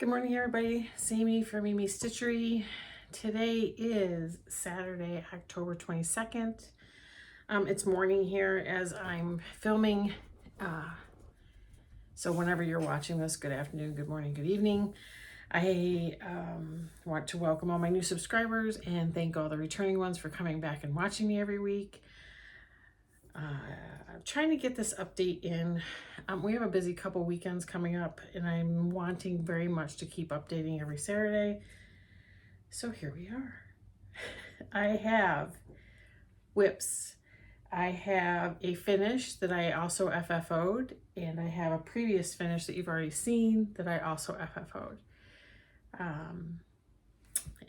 Good morning, everybody. Sammy for Mimi Stitchery. Today is Saturday, October 22nd. It's morning here as I'm filming. So whenever you're watching this, good afternoon, good morning, good evening. I want to welcome all my new subscribers and thank all the returning ones for coming back and watching me every week. I'm trying to get this update in. We have a busy couple weekends coming up and I'm wanting very much to keep updating every Saturday. So here we are. I have whips. I have a finish that I also FFO'd, and I have a previous finish that you've already seen that I also FFO'd.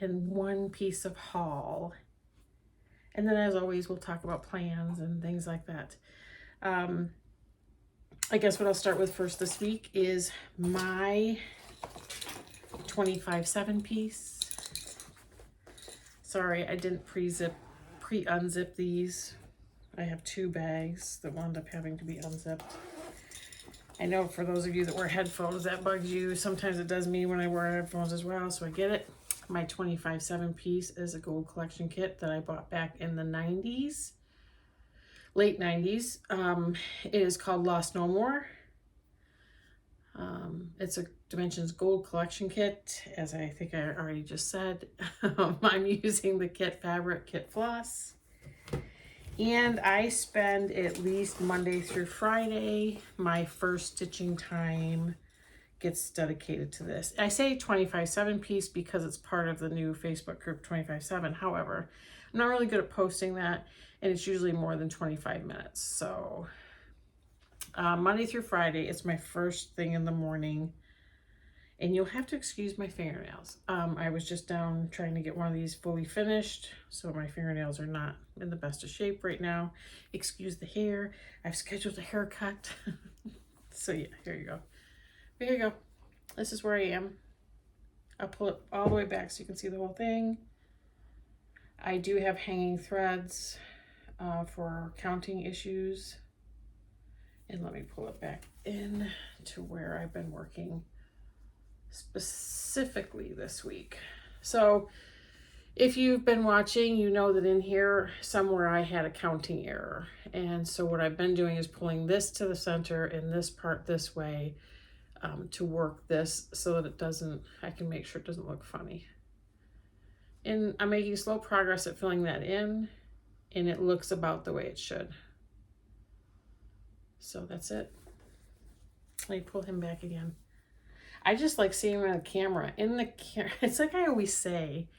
And one piece of haul. And then as always, we'll talk about plans and things like that. I guess what I'll start with first this week is my 25/7 piece. Sorry, I didn't pre-unzip these. I have two bags that wound up having to be unzipped. I know for those of you that wear headphones, that bugs you. Sometimes it does me when I wear headphones as well, so I get it. My 25/7 piece is a gold collection kit that I bought back in the 90s, late 90s. It is called Lost No More. It's a Dimensions Gold collection kit, as I think I already just said. I'm using the kit fabric, kit floss. And I spend at least Monday through Friday. My first stitching time gets dedicated to this. I say 25/7 piece because it's part of the new Facebook group 25/7. However, I'm not really good at posting that, and it's usually more than 25 minutes. So Monday through Friday, it's my first thing in the morning. And you'll have to excuse my fingernails. I was just down trying to get one of these fully finished, so my fingernails are not in the best of shape right now. Excuse the hair. I've scheduled a haircut. So yeah, here you go. Here you go. This is where I am. I'll pull it all the way back so you can see the whole thing. I do have hanging threads for counting issues. And let me pull it back in to where I've been working specifically this week. So if you've been watching, you know that in here somewhere I had a counting error. And so what I've been doing is pulling this to the center and this part this way to work this so that it doesn't, I can make sure it doesn't look funny. And I'm making slow progress at filling that in, and it looks about the way it should. So that's it. Let me pull him back again. I just like seeing him on the camera. It's like I always say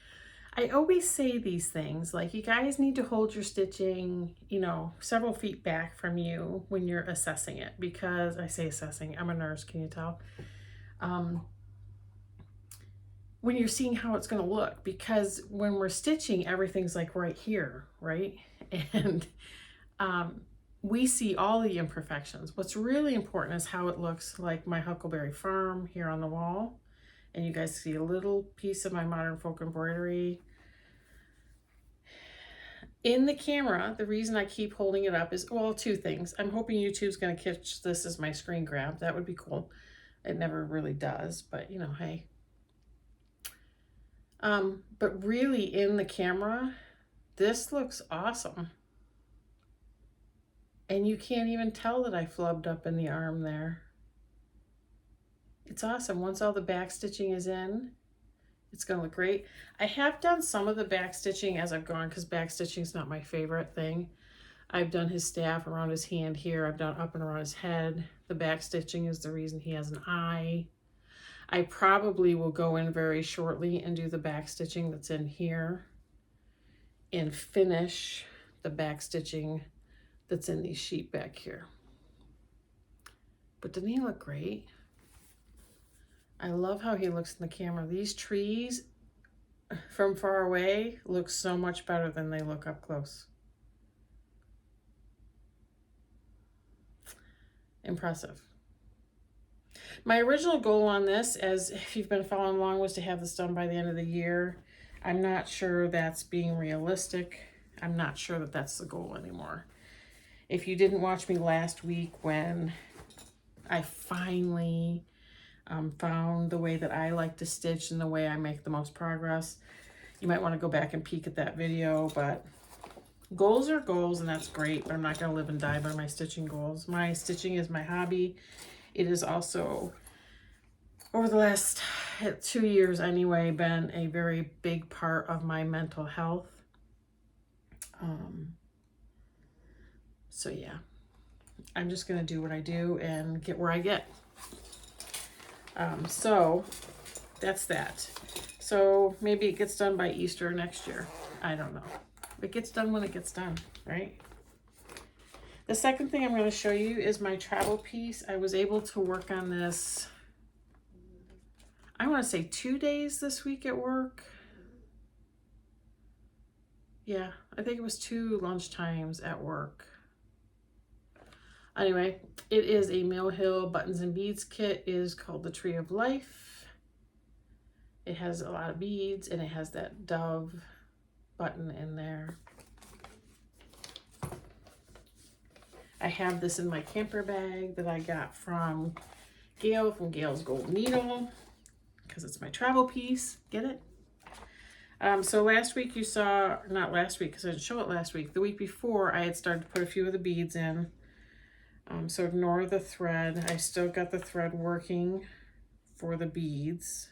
these things, like you guys need to hold your stitching, you know, several feet back from you when you're assessing it, because I say assessing, I'm a nurse, can you tell? When you're seeing how it's going to look, because when we're stitching, everything's like right here, right? And we see all the imperfections. What's really important is how it looks, like my Huckleberry Farm here on the wall. And you guys see a little piece of my Modern Folk embroidery. In the camera, the reason I keep holding it up is, well, two things. I'm hoping YouTube's going to catch this as my screen grab. That would be cool. It never really does, but you know, hey. But really in the camera, this looks awesome. And you can't even tell that I flubbed up in the arm there. It's awesome. Once all the back stitching is in, it's going to look great. I have done some of the back stitching as I've gone, because back stitching is not my favorite thing. I've done his staff around his hand here. I've done up and around his head. The back stitching is the reason he has an eye. I probably will go in very shortly and do the back stitching that's in here and finish the back stitching that's in these sheep back here. But doesn't he look great? I love how he looks in the camera. These trees from far away look so much better than they look up close. Impressive. My original goal on this, as if you've been following along, was to have this done by the end of the year. I'm not sure that's being realistic. I'm not sure that that's the goal anymore. If you didn't watch me last week when I finally found the way that I like to stitch and the way I make the most progress. You might want to go back and peek at that video, but goals are goals, and that's great, but I'm not going to live and die by my stitching goals. My stitching is my hobby. It is also, over the last 2 years anyway, been a very big part of my mental health. So yeah, I'm just going to do what I do and get where I get. So that's that. So maybe it gets done by Easter next year. I don't know. It gets done when it gets done, right? The second thing I'm going to show you is my travel piece. I was able to work on this, I want to say 2 days this week at work. Yeah, I think it was 2 lunchtimes at work. Anyway, it is a Mill Hill Buttons and Beads kit. It is called the Tree of Life. It has a lot of beads, and it has that dove button in there. I have this in my camper bag that I got from Gail, from Gail's Gold Needle, because it's my travel piece. Get it? So last week you saw, not last week because I didn't show it last week, the week before I had started to put a few of the beads in. So ignore the thread. I still got the thread working for the beads.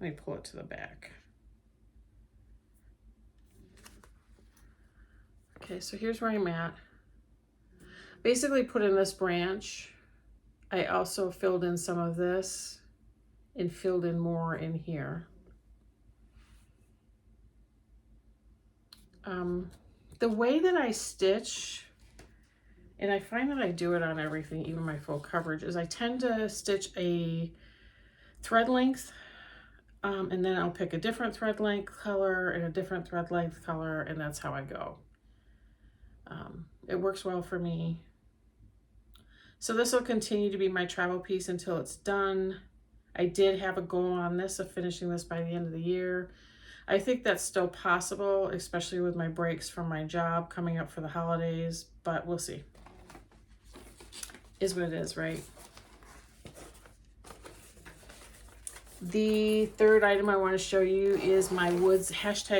Let me pull it to the back. Okay, so here's where I'm at. Basically put in this branch. I also filled in some of this and filled in more in here. The way that I stitch, and I find that I do it on everything, even my full coverage, is I tend to stitch a thread length, and then I'll pick a different thread length color and a different thread length color, and that's how I go. It works well for me. So this will continue to be my travel piece until it's done. I did have a goal on this of finishing this by the end of the year. I think that's still possible, especially with my breaks from my job coming up for the holidays, but we'll see. Is what it is, right? The third item I want to show you is my Woods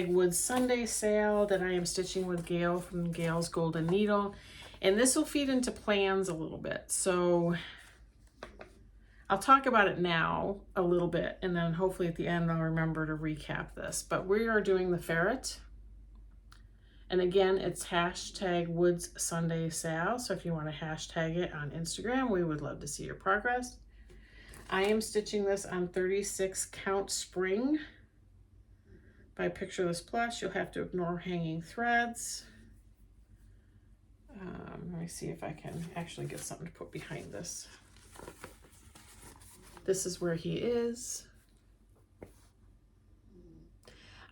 #Woods Sunday sale that I am stitching with Gail from Gail's Golden Needle. And this will feed into plans a little bit. So I'll talk about it now a little bit, and then hopefully at the end I'll remember to recap this. But we are doing the ferret. And again, it's #Woods Sunday sale. So if you want to hashtag it on Instagram, we would love to see your progress. I am stitching this on 36 count spring by Pictureless Plus. You'll have to ignore hanging threads. Let me see if I can actually get something to put behind this. This is where he is.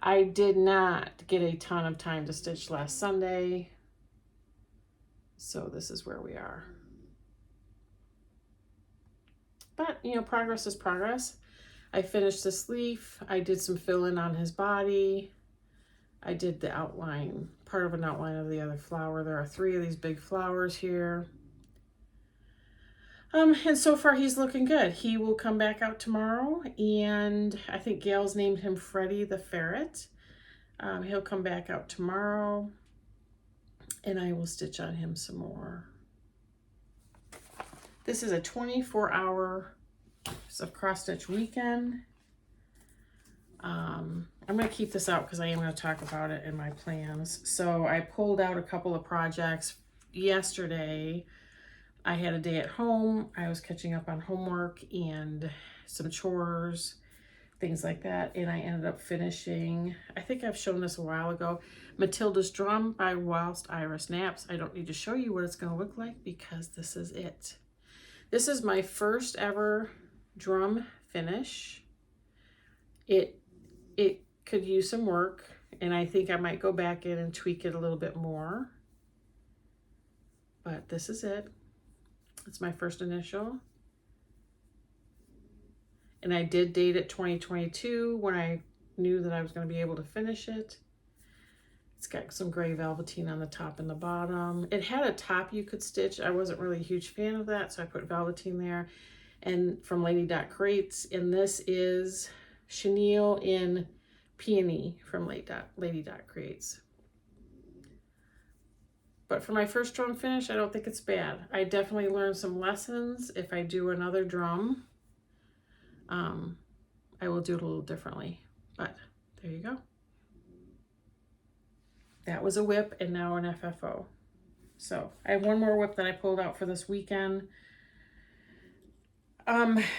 I did not get a ton of time to stitch last Sunday, so this is where we are. But, you know, progress is progress. I finished this leaf. I did some fill-in on his body. I did the outline, part of an outline of the other flower. There are 3 of these big flowers here. And so far he's looking good. He will come back out tomorrow, and I think Gail's named him Freddie the Ferret. He'll come back out tomorrow, and I will stitch on him some more. This is a 24-hour cross stitch weekend. I'm going to keep this out because I am going to talk about it in my plans. So I pulled out a couple of projects yesterday. I had a day at home. I was catching up on homework and some chores, things like that. And I ended up finishing, I think I've shown this a while ago, Matilda's Drum by Whilst Iris Naps. I don't need to show you what it's going to look like because this is it. This is my first ever drum finish. It could use some work, and I think I might go back in and tweak it a little bit more. But this is it. It's my first initial. And I did date it 2022 when I knew that I was going to be able to finish it. It's got some gray velveteen on the top and the bottom. It had a top you could stitch. I wasn't really a huge fan of that, so I put velveteen there. and from Lady Dot Crates, and this is Chenille in Peony from Lady Dot Crates. But for my first drum finish, I don't think it's bad. I definitely learned some lessons. If I do another drum, I will do it a little differently. But there you go. That was a whip and now an FFO. So I have one more whip that I pulled out for this weekend.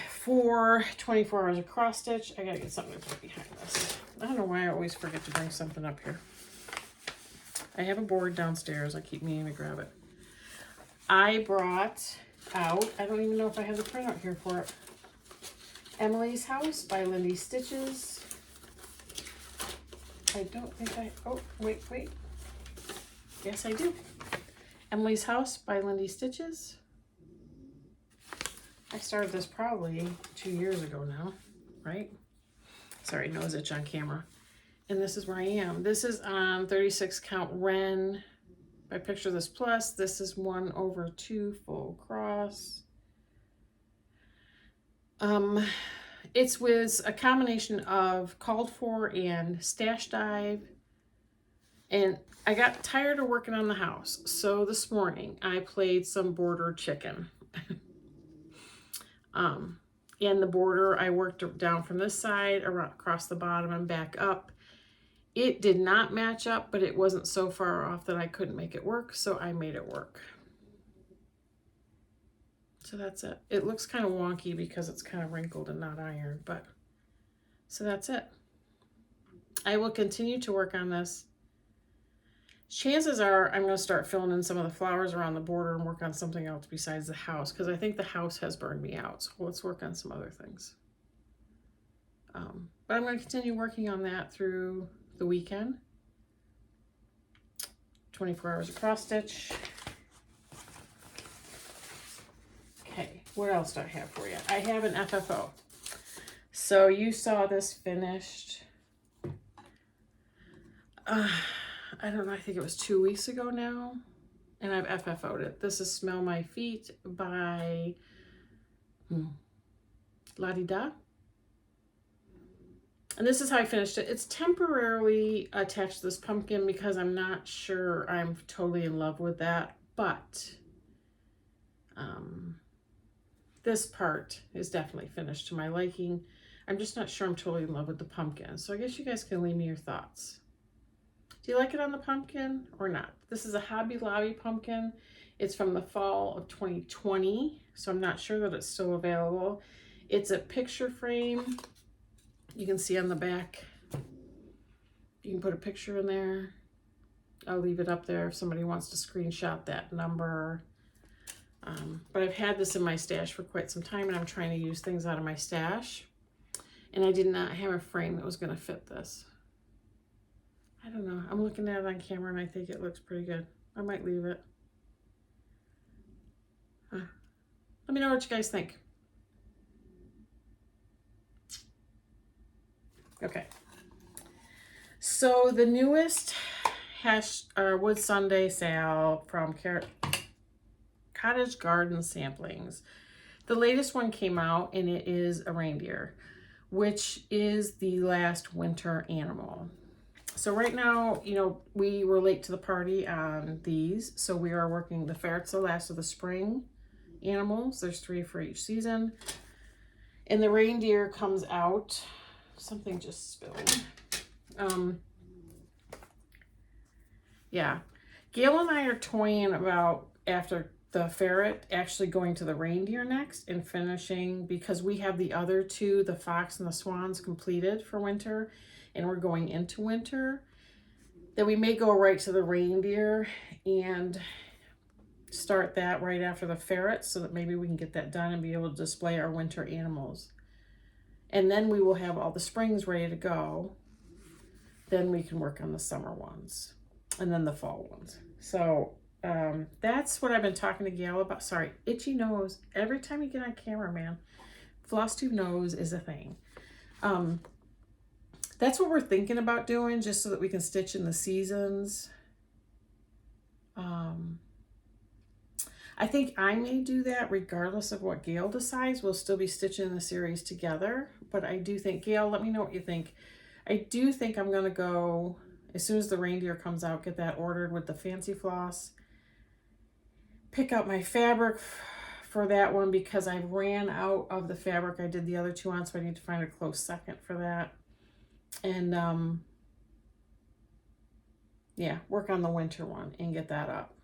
For 24 hours of cross stitch. I gotta get something to put behind this. I don't know why I always forget to bring something up here. I have a board downstairs. I keep meaning to grab it. I brought out, I don't even know if I have the printout here for it, Emily's House by Lindy Stitches. I don't think oh, wait. Yes, I do. Emily's House by Lindy Stitches. I started this probably 2 years ago now, right? Sorry, nose itch on camera. And this is where I am. This is on 36 count Ren by Picture This Plus. This is 1/2 full cross. It's with a combination of Called For and Stash Dive. And I got tired of working on the house. So this morning I played some border chicken. In the border, I worked down from this side, around, across the bottom and back up. It did not match up, but it wasn't so far off that I couldn't make it work, so I made it work. So that's it. It looks kind of wonky because it's kind of wrinkled and not ironed, but so that's it. I will continue to work on this. Chances are I'm going to start filling in some of the flowers around the border and work on something else besides the house, because I think the house has burned me out. So let's work on some other things. But I'm going to continue working on that through the weekend. 24 hours of cross stitch. Okay, what else do I have for you? I have an FFO. So you saw this finished. I don't know, I think it was 2 weeks ago now, and I've FFO'd it. This is Smell My Feet by La-Di-Da. And this is how I finished it. It's temporarily attached to this pumpkin because I'm not sure I'm totally in love with that, but this part is definitely finished to my liking. I'm just not sure I'm totally in love with the pumpkin. So I guess you guys can leave me your thoughts. Do you like it on the pumpkin or not? This is a Hobby Lobby pumpkin. It's from the fall of 2020, so I'm not sure that it's still available. It's a picture frame. You can see on the back, you can put a picture in there. I'll leave it up there if somebody wants to screenshot that number. But I've had this in my stash for quite some time, and I'm trying to use things out of my stash. And I did not have a frame that was going to fit this. I don't know. I'm looking at it on camera and I think it looks pretty good. I might leave it. Let me know what you guys think. Okay. So the newest Wood Sunday sale from Cottage Garden Samplings. The latest one came out and it is a reindeer, which is the last winter animal. So right now, you know, we were late to the party on these. So we are working the ferrets, the last of the spring animals. There's 3 for each season. And the reindeer comes out. Something just spilled. Yeah. Gail and I are toying about after the ferret actually going to the reindeer next and finishing, because we have the other 2, the fox and the swans, completed for winter. And we're going into winter, then we may go right to the reindeer and start that right after the ferret, so that maybe we can get that done and be able to display our winter animals. And then we will have all the springs ready to go. Then we can work on the summer ones and then the fall ones. So that's what I've been talking to Gail about. Sorry, itchy nose. Every time you get on camera, man, Flosstube nose is a thing. That's what we're thinking about doing, just so that we can stitch in the seasons. I think I may do that regardless of what Gail decides. We'll still be stitching the series together, but I do think, Gail, let me know what you think. I do think I'm going to go, as soon as the reindeer comes out, get that ordered with the fancy floss. Pick out my fabric for that one because I ran out of the fabric I did the other two on, so I need to find a close second for that. And yeah, work on the winter one and get that up.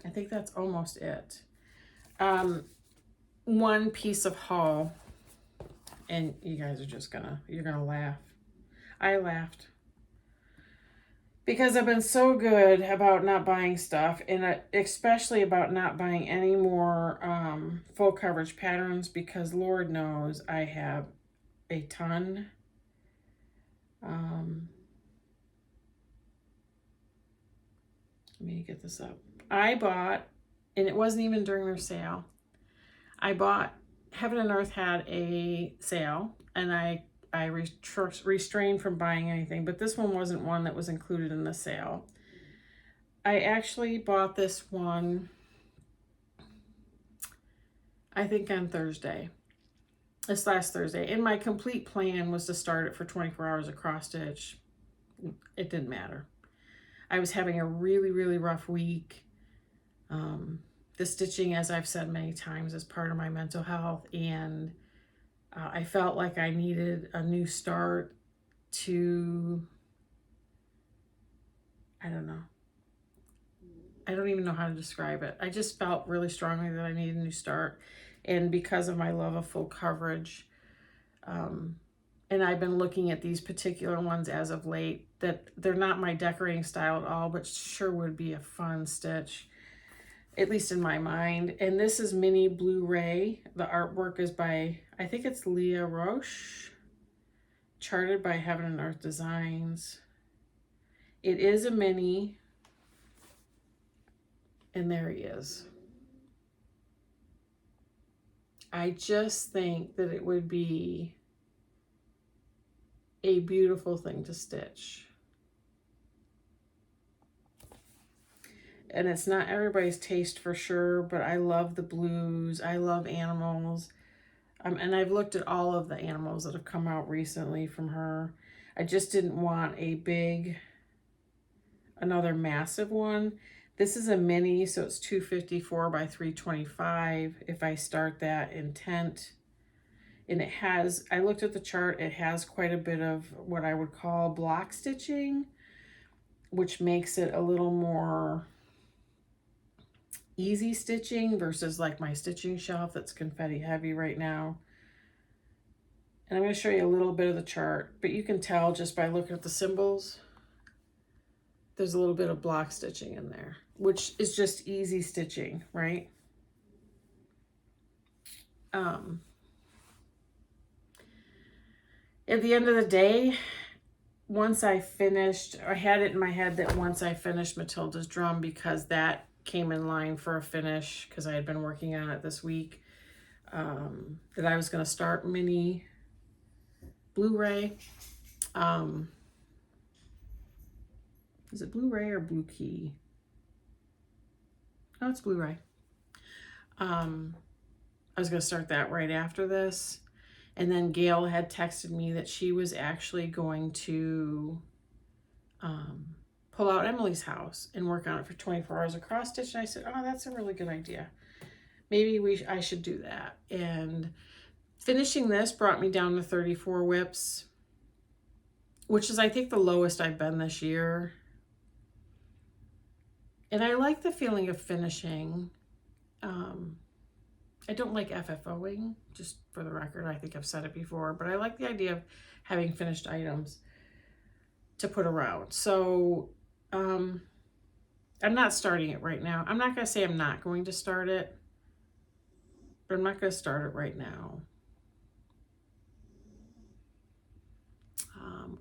I think that's almost it. One piece of haul, and you guys are just you're gonna laugh. I laughed because I've been so good about not buying stuff, and especially about not buying any more full coverage patterns, because Lord knows I have a ton. Let me get this up. I bought, and it wasn't even during their sale, I bought, Heaven and Earth had a sale, and I restrained from buying anything, but this one wasn't one that was included in the sale. I actually bought this one, I think on Thursday, this last Thursday, and my complete plan was to start it for 24 hours of cross stitch. It didn't matter. I was having a really, really rough week. The stitching, as I've said many times, is part of my mental health, and I felt like I needed a new start to, I don't know. I don't even know how to describe it. I just felt really strongly that I needed a new start, and because of my love of full coverage, and I've been looking at these particular ones as of late, that they're not my decorating style at all, but sure would be a fun stitch, at least in my mind. And this is Mini Blu-ray. The artwork is by, I think it's Leah Roche, charted by Heaven and Earth Designs. It is a mini, and there he is. I just think that it would be a beautiful thing to stitch. And it's not everybody's taste for sure, but I love the blues. I love animals. And I've looked at all of the animals that have come out recently from her. I just didn't want a big, another massive one. This is a mini, so it's 254 by 325 if I start that intent. And it has, I looked at the chart, it has quite a bit of what I would call block stitching, which makes it a little more easy stitching versus like my stitching shelf that's confetti heavy right now. And I'm going to show you a little bit of the chart, but you can tell just by looking at the symbols, there's a little bit of block stitching in there, which is just easy stitching, right? At the end of the day, once I finished, I had it in my head that once I finished Matilda's drum, because that came in line for a finish, because I had been working on it this week, that I was going to start Mini Blu-ray. Is it Blu-ray or Blue Key? Oh, it's Blu-ray. I was going to start that right after this. And then Gail had texted me that she was actually going to pull out Emily's house and work on it for 24 hours of cross stitch. And I said, oh, that's a really good idea. Maybe I should do that. And finishing this brought me down to 34 whips, which is, I think, the lowest I've been this year. And I like the feeling of finishing. I don't like FFOing, just for the record. I think I've said it before, but I like the idea of having finished items to put around. So I'm not starting it right now. I'm not going to say I'm not going to start it, but I'm not going to start it right now.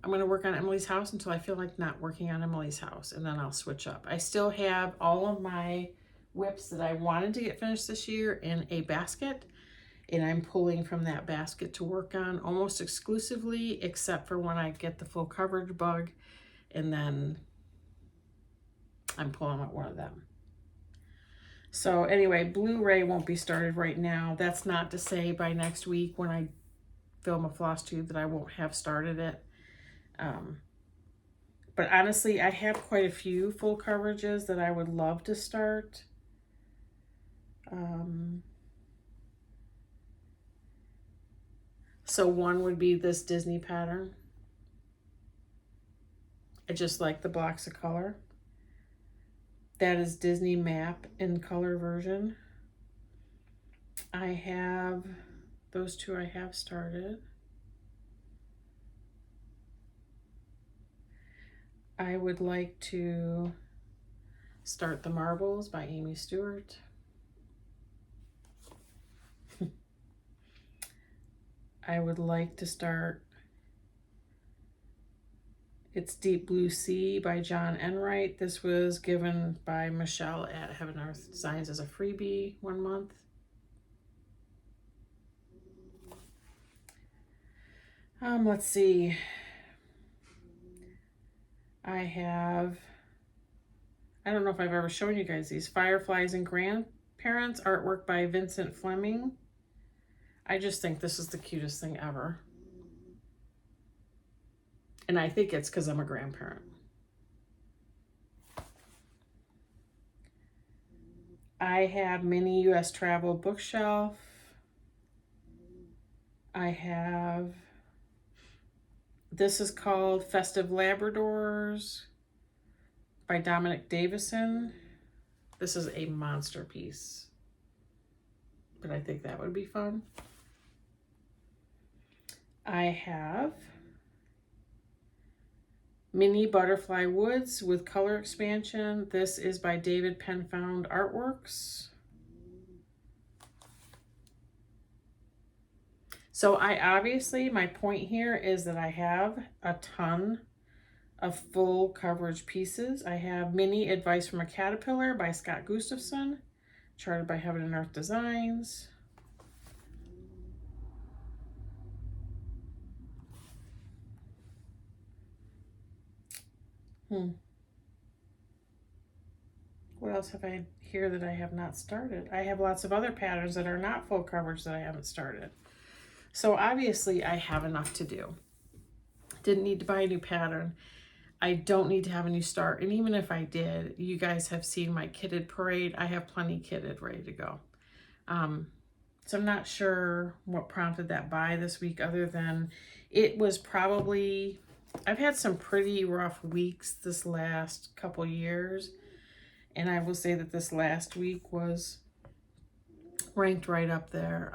I'm going to work on Emily's house until I feel like not working on Emily's house, and then I'll switch up. I still have all of my whips that I wanted to get finished this year in a basket, and I'm pulling from that basket to work on almost exclusively, except for when I get the full coverage bug, and then I'm pulling out one of them. So anyway, Blu-ray won't be started right now. That's not to say by next week when I film a Flosstube that I won't have started it. But honestly, I have quite a few full coverages that I would love to start. So one would be this Disney pattern. I just like the blocks of color. That is Disney map in color version. I have those two I have started. I would like to start The Marbles by Amy Stewart. I would like to start It's Deep Blue Sea by John Enright. This was given by Michelle at Heaven Earth Designs as a freebie 1 month. Let's see. I don't know if I've ever shown you guys these. Fireflies and Grandparents, artwork by Vincent Fleming. I just think this is the cutest thing ever. And I think it's because I'm a grandparent. I have Mini US Travel Bookshelf. I have, this is called Festive Labradors by Dominic Davison. This is a monster piece, but I think that would be fun. I have Mini Butterfly Woods with color expansion. This is by David Penfound Artworks. So my point here is that I have a ton of full coverage pieces. I have Mini Advice from a Caterpillar by Scott Gustafson, charted by Heaven and Earth Designs. What else have I here that I have not started? I have lots of other patterns that are not full coverage that I haven't started. So obviously I have enough to do. Didn't need to buy a new pattern. I don't need to have a new start. And even if I did, you guys have seen my kitted parade. I have plenty kitted ready to go. So I'm not sure what prompted that buy this week other than it was probably, I've had some pretty rough weeks this last couple years. And I will say that this last week was ranked right up there.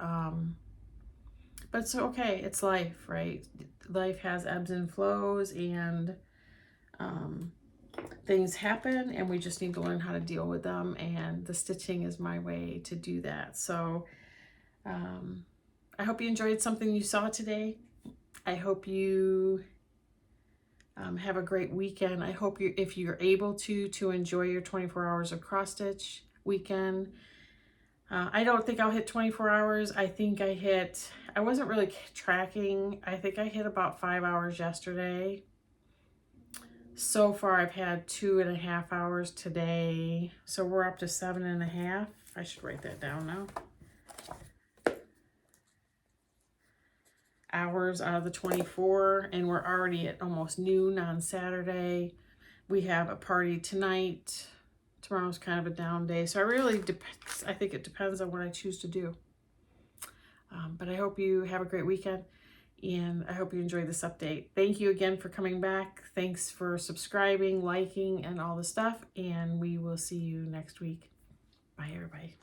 But it's okay. It's life, right? Life has ebbs and flows, and things happen, and we just need to learn how to deal with them. And the stitching is my way to do that. So I hope you enjoyed something you saw today. I hope you have a great weekend. I hope if you're able to enjoy your 24 hours of cross stitch weekend. I don't think I'll hit 24 hours. I think I wasn't really tracking. I think I hit about 5 hours yesterday. So far I've had 2.5 hours today. So we're up to 7.5. I should write that down now. Hours out of the 24, and we're already at almost noon on Saturday. We have a party tonight. Tomorrow's kind of a down day, so I think it depends on what I choose to do. But I hope you have a great weekend, and I hope you enjoyed this update. Thank you again for coming back. Thanks for subscribing, liking, and all the stuff, and we will see you next week. Bye, everybody.